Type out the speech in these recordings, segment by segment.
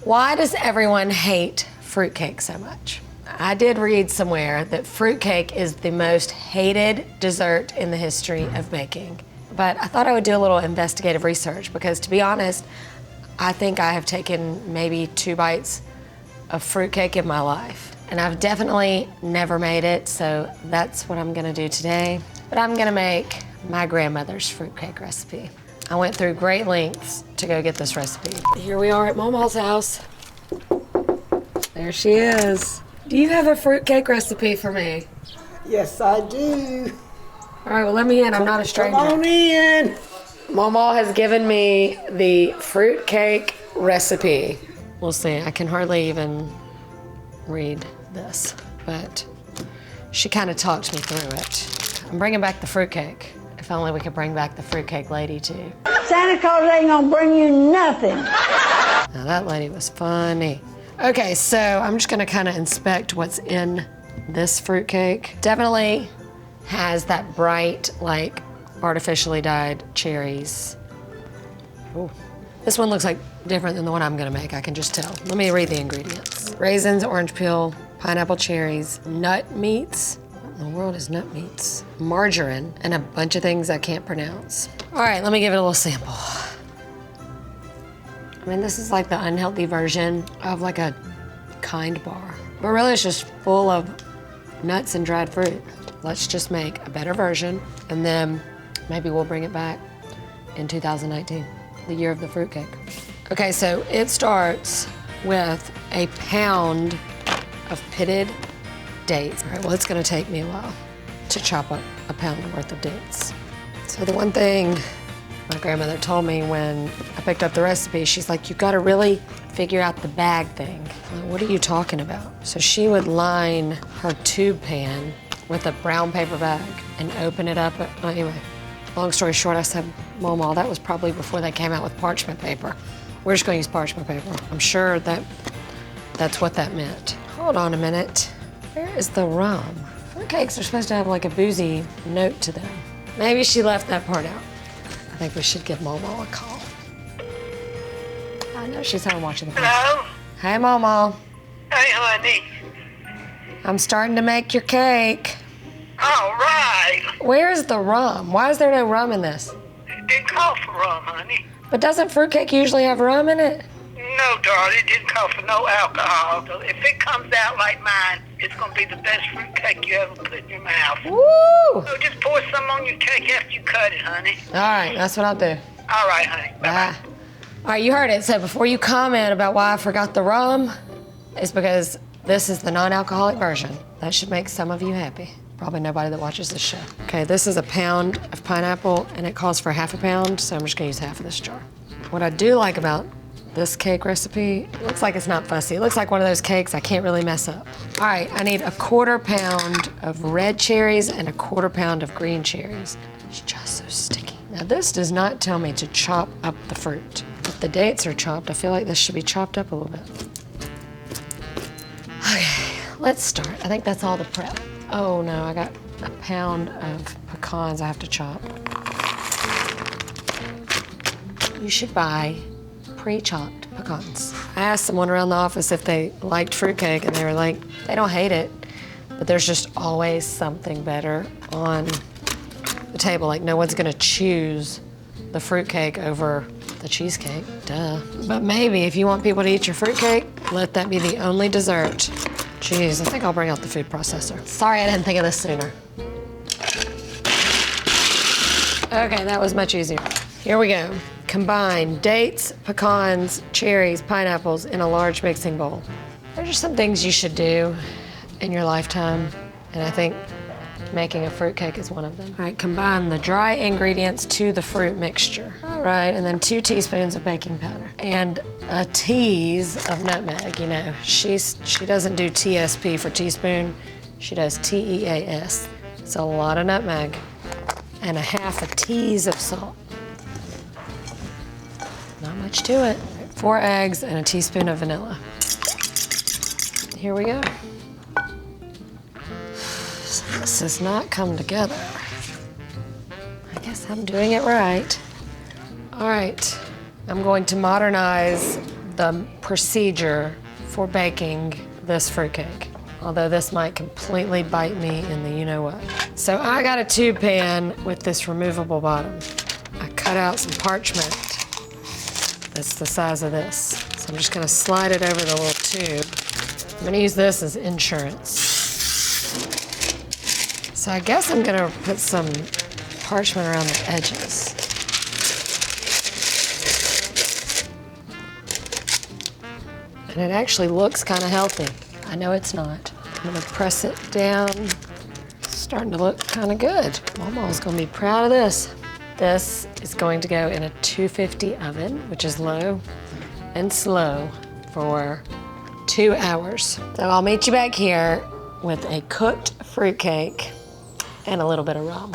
Why does everyone hate fruitcake so much? I did read somewhere that fruitcake is the most hated dessert in the history of baking. But I thought I would do a little investigative research because, to be honest, I think I have taken maybe 2 bites of fruitcake in my life. And I've definitely never made it, so that's what I'm gonna do today. But I'm gonna make my grandmother's fruitcake recipe. I went through great lengths to go get this recipe. Here we are at Mama's house. There she is. Do you have a fruitcake recipe for me? Yes, I do. All right, well, let me in. I'm not a stranger. Come on in. Mama has given me the fruitcake recipe. We'll see. I can hardly even read this, but she kind of talked me through it. I'm bringing back the fruitcake. If only we could bring back the fruitcake lady, too. Santa Claus ain't gonna bring you nothing. Now, that lady was funny. Okay, so I'm just gonna kind of inspect what's in this fruitcake. Definitely has that bright, like, artificially dyed cherries. Ooh. This one looks like different than the one I'm gonna make, I can just tell. Let me read the ingredients. Raisins, orange peel, pineapple cherries, nut meats. What in the world is nut meats? Margarine, and a bunch of things I can't pronounce. All right, let me give it a little sample. I mean, this is like the unhealthy version of like a Kind bar. But really it's just full of nuts and dried fruit. Let's just make a better version, and then maybe we'll bring it back in 2019, the year of the fruitcake. Okay, so it starts with a pound of pitted dates. All right, well, it's gonna take me a while to chop up a pound worth of dates. So the one thing my grandmother told me when I picked up the recipe, she's like, you gotta really figure out the bag thing. I'm like, what are you talking about? So she would line her tube pan with a brown paper bag and open it up. Anyway, long story short, I said, Mama, that was probably before they came out with parchment paper. We're just gonna use parchment paper. I'm sure that's what that meant. Hold on a minute. Where is the rum? Fruitcakes are supposed to have like a boozy note to them. Maybe she left that part out. I think we should give Mama a call. I know she's home watching the film. Hello? Hey, Mama. Hey, honey. I'm starting to make your cake. All right. Where's the rum? Why is there no rum in this? Didn't call for rum, honey. But doesn't fruitcake usually have rum in it? No, darling, it didn't call for no alcohol. So if it comes out like mine, it's going to be the best fruitcake you ever put in your mouth. Woo! So just pour some on your cake after you cut it, honey. All right, that's what I'll do. All right, honey. Bye-bye. All right, you heard it. So before you comment about why I forgot the rum, it's because this is the non-alcoholic version. That should make some of you happy. Probably nobody that watches this show. Okay, this is a pound of pineapple, and it calls for half a pound, so I'm just gonna use half of this jar. What I do like about this cake recipe, it looks like it's not fussy. It looks like one of those cakes I can't really mess up. All right, I need a 1/4 pound of red cherries and a 1/4 pound of green cherries. It's just so sticky. Now this does not tell me to chop up the fruit. If the dates are chopped, I feel like this should be chopped up a little bit. Okay, let's start. I think that's all the prep. Oh no, I got a pound of pecans I have to chop. You should buy pre-chopped pecans. I asked someone around the office if they liked fruitcake, and they were like, they don't hate it, but there's just always something better on the table. Like, no one's gonna choose the fruitcake over the cheesecake, duh. But maybe if you want people to eat your fruitcake, let that be the only dessert. Jeez, I think I'll bring out the food processor. Sorry I didn't think of this sooner. Okay, that was much easier. Here we go. Combine dates, pecans, cherries, pineapples in a large mixing bowl. There's just some things you should do in your lifetime, and I think making a fruitcake is one of them. All right, combine the dry ingredients to the fruit mixture. All right, and then 2 teaspoons of baking powder and a tease of nutmeg. You know, she doesn't do TSP for teaspoon, she does TEAS. It's a lot of nutmeg and a half a tease of salt. Not much to it. 4 eggs and a teaspoon of vanilla. Here we go. This does not come together. I guess I'm doing it right. All right, I'm going to modernize the procedure for baking this fruitcake. Although this might completely bite me in the you-know-what. So I got a tube pan with this removable bottom. I cut out some parchment that's the size of this. So I'm just gonna slide it over the little tube. I'm gonna use this as insurance. So I guess I'm gonna put some parchment around the edges. And it actually looks kind of healthy. I know it's not. I'm gonna press it down. It's starting to look kind of good. Mama's gonna be proud of this. This is going to go in a 250 oven, which is low and slow for 2 hours. So I'll meet you back here with a cooked fruitcake and a little bit of rum.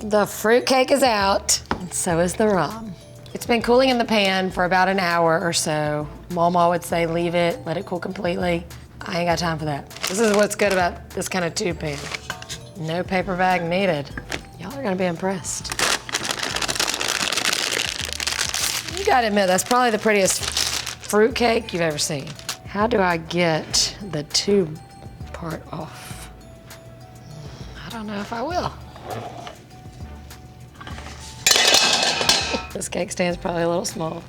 The fruitcake is out, and so is the rum. It's been cooling in the pan for about an hour or so. Mama would say leave it, let it cool completely. I ain't got time for that. This is what's good about this kind of tube pan. No paper bag needed. Y'all are gonna be impressed. You gotta admit, that's probably the prettiest fruitcake you've ever seen. How do I get the tube part off? I don't know if I will. This cake stand's probably a little small.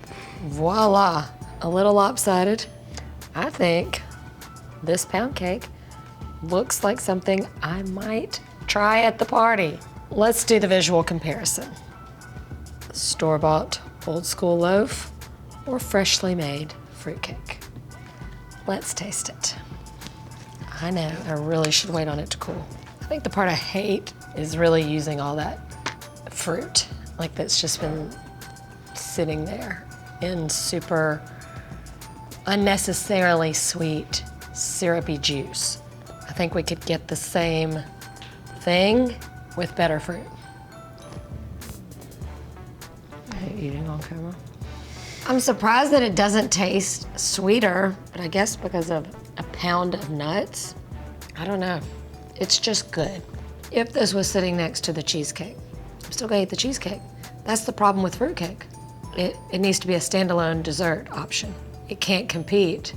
Voila, a little lopsided. I think this pound cake looks like something I might try at the party. Let's do the visual comparison. Store-bought old school loaf or freshly made fruitcake. Let's taste it. I know, I really should wait on it to cool. I think the part I hate is really using all that fruit, like that's just been sitting there in super unnecessarily sweet, syrupy juice. I think we could get the same thing with better fruit. I hate eating on camera. I'm surprised that it doesn't taste sweeter, but I guess because of a pound of nuts, I don't know. It's just good. If this was sitting next to the cheesecake, I'm still gonna eat the cheesecake. That's the problem with fruitcake. It needs to be a standalone dessert option. It can't compete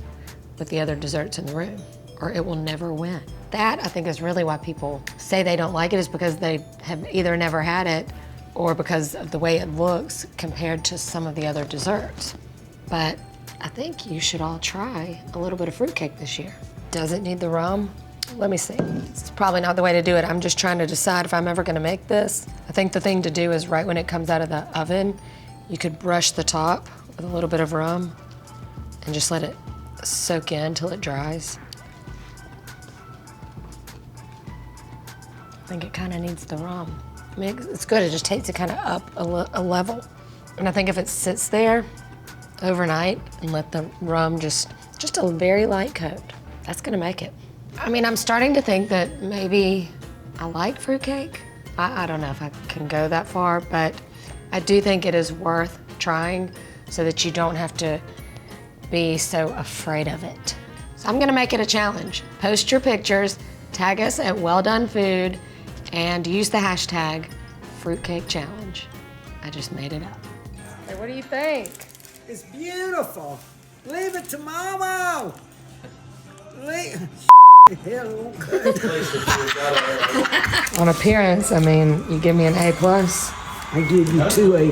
with the other desserts in the room, or it will never win. That, I think, is really why people say they don't like it, is because they have either never had it or because of the way it looks compared to some of the other desserts. But I think you should all try a little bit of fruitcake this year. Does it need the rum? Let me see. It's probably not the way to do it. I'm just trying to decide if I'm ever gonna make this. I think the thing to do is right when it comes out of the oven, you could brush the top with a little bit of rum and just let it soak in till it dries. I think it kind of needs the rum. I mean, it's good, it just takes it kind of up a level. And I think if it sits there overnight and let the rum just a very light coat, that's gonna make it. I mean, I'm starting to think that maybe I like fruitcake. I don't know if I can go that far, but I do think it is worth trying so that you don't have to be so afraid of it. So I'm gonna make it a challenge. Post your pictures, tag us at Well Done Food, and use the hashtag Fruitcake Challenge. I just made it up. Hey, what do you think? It's beautiful. Leave it to Mama. Hell, On appearance, I mean, you give me an A+. I give you 2 A+.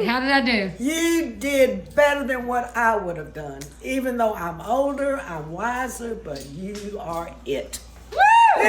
How did I do? You did better than what I would have done. Even though I'm older, I'm wiser, but you are it. Woo!